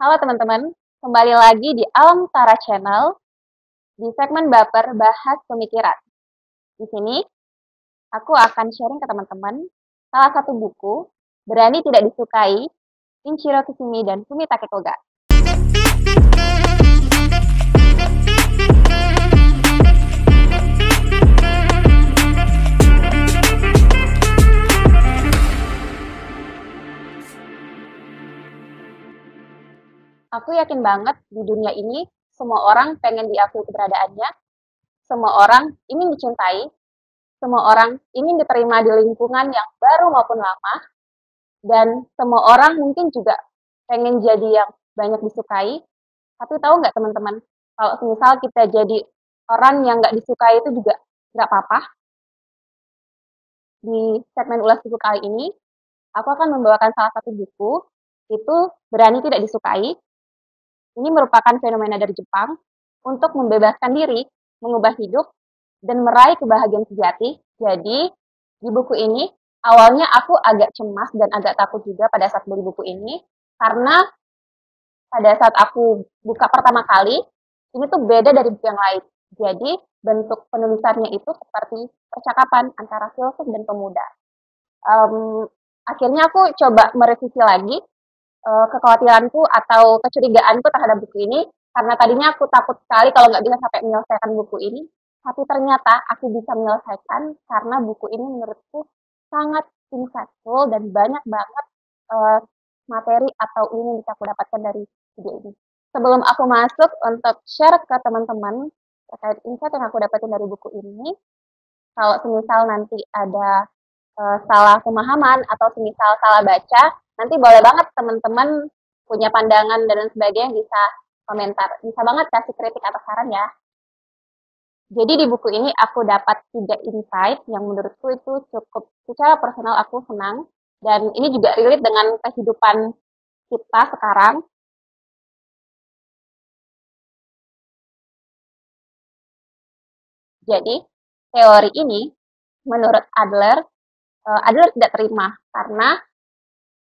Halo teman-teman, kembali lagi di Alam Tara Channel di segmen Baper Bahas Pemikiran. Di sini, aku akan sharing ke teman-teman salah satu buku, Berani Tidak Disukai, Inchiro Kishimi dan Fumitake Koga. Aku yakin banget di dunia ini, semua orang pengen diakui keberadaannya, semua orang ingin dicintai, semua orang ingin diterima di lingkungan yang baru maupun lama, dan semua orang mungkin juga pengen jadi yang banyak disukai. Tapi tahu nggak teman-teman, kalau misal kita jadi orang yang nggak disukai itu juga nggak apa-apa. Di segmen ulas buku kali ini, aku akan membawakan salah satu buku, itu Berani Tidak Disukai. Ini merupakan fenomena dari Jepang untuk membebaskan diri, mengubah hidup, dan meraih kebahagiaan sejati. Jadi, di buku ini, awalnya aku agak cemas dan agak takut juga pada saat beli buku ini, karena pada saat aku buka pertama kali, ini tuh beda dari buku yang lain. Jadi, bentuk penulisannya itu seperti percakapan antara filsuf dan pemuda. Um, Akhirnya aku coba merevisi lagi kekhawatiranku atau kecurigaanku terhadap buku ini, karena tadinya aku takut sekali kalau nggak bisa sampai menyelesaikan buku ini, tapi ternyata aku bisa menyelesaikan karena buku ini menurutku sangat insightful dan banyak banget uh, materi atau ilmu yang bisa aku dapatkan dari video ini. Sebelum aku masuk untuk share ke teman-teman terkait insight yang aku dapatin dari buku ini, kalau semisal nanti ada salah pemahaman atau semisal salah baca, nanti boleh banget teman-teman punya pandangan dan sebagainya bisa komentar. Bisa banget kasih kritik atau saran ya. Jadi di buku ini aku dapat 3 insight yang menurutku itu cukup secara personal aku senang. Dan ini juga relate dengan kehidupan kita sekarang. Jadi teori ini menurut Adler tidak terima karena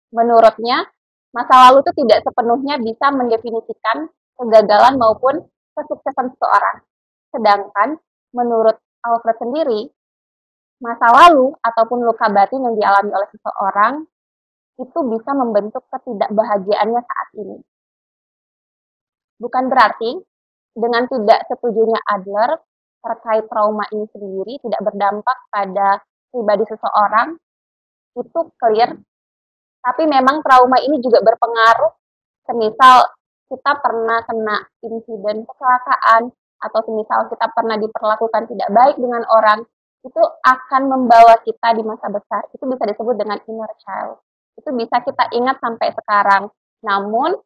menurutnya masa lalu itu tidak sepenuhnya bisa mendefinisikan kegagalan maupun kesuksesan seseorang. Sedangkan menurut Alfred sendiri, masa lalu ataupun luka batin yang dialami oleh seseorang itu bisa membentuk ketidakbahagiaannya saat ini. Bukan berarti dengan tidak setujunya Adler terkait trauma ini sendiri tidak berdampak pada pribadi seseorang, itu clear. Tapi memang trauma ini juga berpengaruh, semisal kita pernah kena insiden kecelakaan, atau semisal kita pernah diperlakukan tidak baik dengan orang, itu akan membawa kita di masa besar. Itu bisa disebut dengan inner child. Itu bisa kita ingat sampai sekarang. Namun,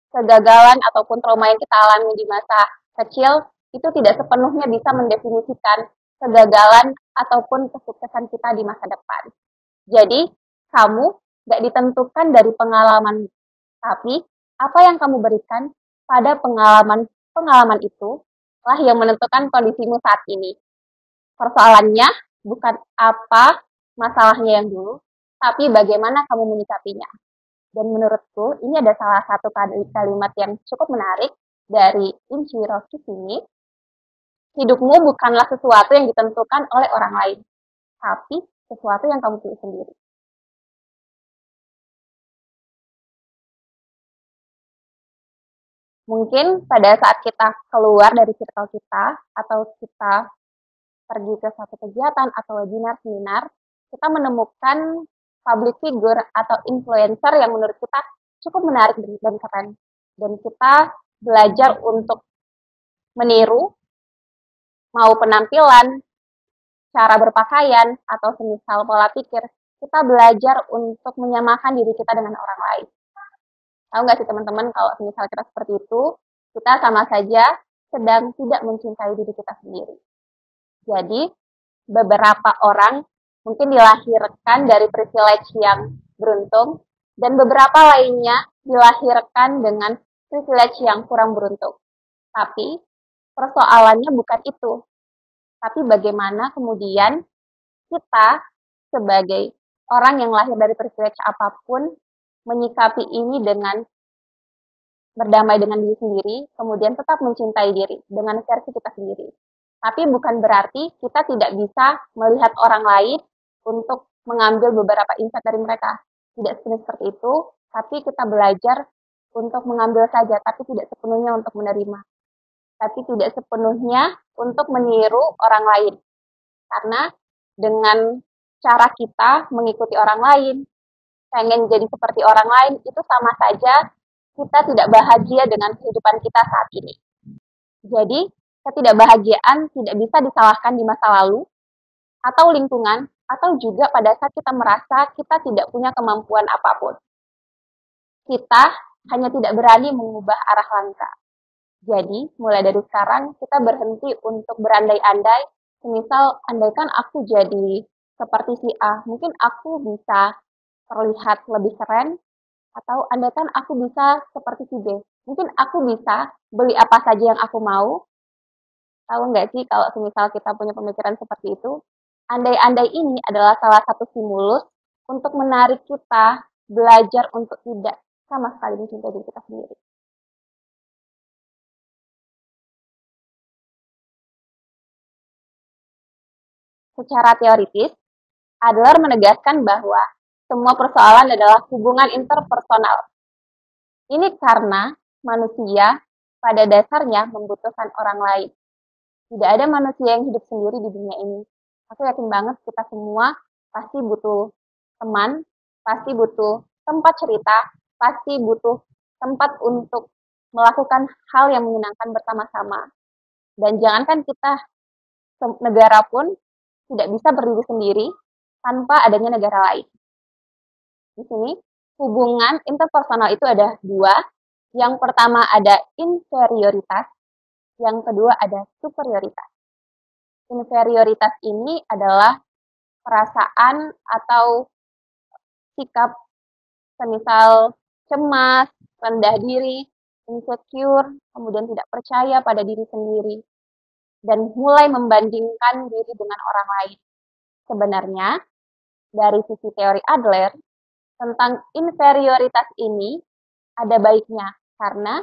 kegagalan ataupun trauma yang kita alami di masa kecil, itu tidak sepenuhnya bisa mendefinisikan kegagalan ataupun kesuksesan kita di masa depan. Jadi, kamu gak ditentukan dari pengalaman, tapi apa yang kamu berikan pada pengalaman itu lah yang menentukan kondisimu saat ini. Persoalannya bukan apa masalahnya yang dulu, tapi bagaimana kamu menyikapinya. Dan menurutku ini ada salah satu kalimat yang cukup menarik dari Inchiro Kishimi. Hidupmu bukanlah sesuatu yang ditentukan oleh orang lain, tapi sesuatu yang kamu pilih sendiri. Mungkin pada saat kita keluar dari circle kita, atau kita pergi ke satu kegiatan atau webinar, seminar, kita menemukan public figure atau influencer yang menurut kita cukup menarik dan keren. Dan kita belajar untuk meniru, mau penampilan, cara berpakaian, atau semisal pola pikir, kita belajar untuk menyamakan diri kita dengan orang lain. Tahu nggak sih teman-teman, kalau misalnya kita seperti itu, kita sama saja sedang tidak mencintai diri kita sendiri. Jadi, beberapa orang mungkin dilahirkan dari privilege yang beruntung, dan beberapa lainnya dilahirkan dengan privilege yang kurang beruntung. Tapi, persoalannya bukan itu. Tapi bagaimana kemudian kita sebagai orang yang lahir dari privilege apapun menyikapi ini dengan berdamai dengan diri sendiri, kemudian tetap mencintai diri dengan versi kita sendiri. Tapi bukan berarti kita tidak bisa melihat orang lain untuk mengambil beberapa insight dari mereka. Tidak seperti itu, tapi kita belajar untuk mengambil saja, tapi tidak sepenuhnya untuk menerima. Tapi tidak sepenuhnya untuk meniru orang lain. Karena dengan cara kita mengikuti orang lain, pengen jadi seperti orang lain, itu sama saja kita tidak bahagia dengan kehidupan kita saat ini. Jadi, ketidakbahagiaan tidak bisa disalahkan di masa lalu, atau lingkungan, atau juga pada saat kita merasa kita tidak punya kemampuan apapun. Kita hanya tidak berani mengubah arah langkah. Jadi, mulai dari sekarang, kita berhenti untuk berandai-andai, semisal, andaikan aku jadi seperti si A, mungkin aku bisa terlihat lebih keren, atau andaikan aku bisa seperti si B, mungkin aku bisa beli apa saja yang aku mau. Tahu nggak sih kalau semisal kita punya pemikiran seperti itu, andai-andai ini adalah salah satu stimulus untuk menarik kita belajar untuk tidak sama sekali mencintai diri kita sendiri. Secara teoritis, Adler menegaskan bahwa semua persoalan adalah hubungan interpersonal. Ini karena manusia pada dasarnya membutuhkan orang lain. Tidak ada manusia yang hidup sendiri di dunia ini. Aku yakin banget kita semua pasti butuh teman, pasti butuh tempat cerita, pasti butuh tempat untuk melakukan hal yang menyenangkan bersama-sama. Dan jangankan kita negara pun tidak bisa berdiri sendiri tanpa adanya negara lain. Di sini, hubungan interpersonal itu ada dua. Yang pertama ada inferioritas, yang kedua ada superioritas. Inferioritas ini adalah perasaan atau sikap semisal cemas, rendah diri, insecure, kemudian tidak percaya pada diri sendiri, dan mulai membandingkan diri dengan orang lain. Sebenarnya, dari sisi teori Adler, tentang inferioritas ini ada baiknya, karena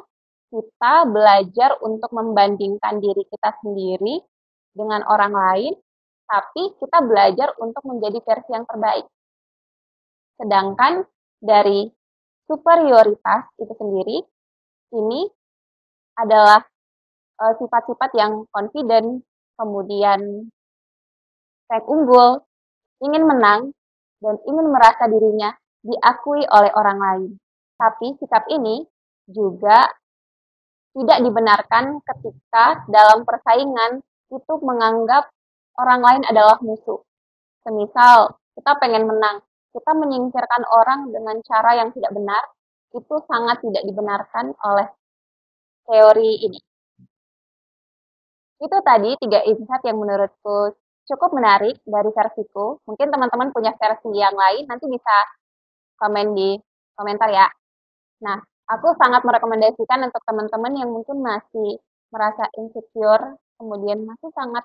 kita belajar untuk membandingkan diri kita sendiri dengan orang lain, tapi kita belajar untuk menjadi versi yang terbaik. Sedangkan dari superioritas itu sendiri, ini adalah sifat-sifat yang confident, kemudian rank unggul, ingin menang, dan ingin merasa dirinya diakui oleh orang lain. Tapi sikap ini juga tidak dibenarkan ketika dalam persaingan itu menganggap orang lain adalah musuh. Semisal, kita pengen menang, kita menyingkirkan orang dengan cara yang tidak benar, itu sangat tidak dibenarkan oleh teori ini. Itu tadi 3 insight yang menurutku cukup menarik dari versiku. Mungkin teman-teman punya versi yang lain, nanti bisa komen di komentar ya. Nah, aku sangat merekomendasikan untuk teman-teman yang mungkin masih merasa insecure, kemudian masih sangat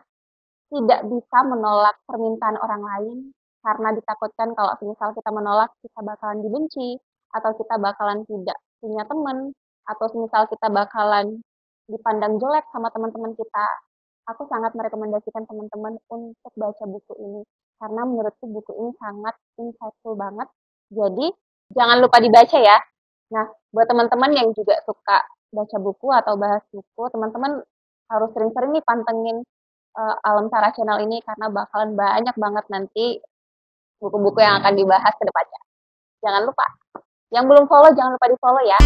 tidak bisa menolak permintaan orang lain, karena ditakutkan kalau misal kita menolak, kita bakalan dibenci, atau kita bakalan tidak punya teman, atau misal kita bakalan dipandang jelek sama teman-teman kita. Aku sangat merekomendasikan teman-teman untuk baca buku ini, karena menurutku buku ini sangat insightful banget. Jadi, jangan lupa dibaca ya. Nah, buat teman-teman yang juga suka baca buku atau bahas buku, teman-teman harus sering-sering nih pantengin Alam Tara Channel ini, karena bakalan banyak banget nanti buku-buku yang akan dibahas ke depannya. Jangan lupa. Yang belum follow, jangan lupa di follow ya.